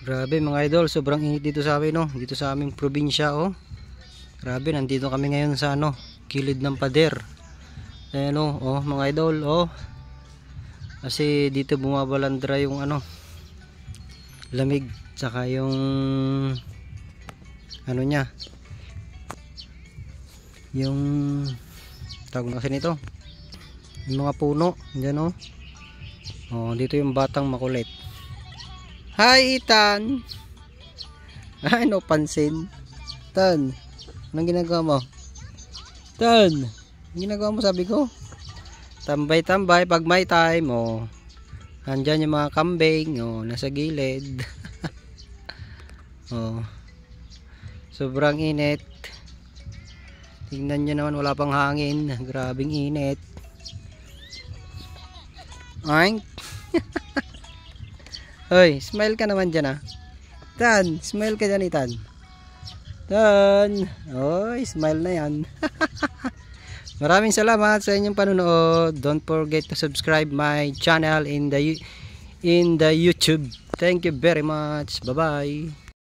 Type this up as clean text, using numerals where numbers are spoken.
Grabe mga idol, sobrang init dito sa amin, no? Dito sa aming probinsya, oh. Grabe, nandito kami ngayon sa kilid ng pader. Ayan, oh, mga idol, oh. Kasi dito bumabalandra yung lamig, tsaka yung niya. Yung tawag na kasi nito. Yung mga puno, diyan, oh. Oh, dito yung batang makulit. Hi, Ethan. Ay, no pansin. Tan, anong ginagawa mo? Tan, anong ginagawa mo, sabi ko? Tambay-tambay pag may time, oh. Andyan yung mga kambing, oh, nasa gilid. Oh. Sobrang init. Tingnan nyo naman, wala pang hangin. Grabing init. Ay. Hoy, smile ka naman dyan, ah. Tan, smile ka dyan, Tan. Tan. Oy, smile na yan. Maraming salamat sa inyong panunood. Don't forget to subscribe my channel in the YouTube. Thank you very much. Bye-bye.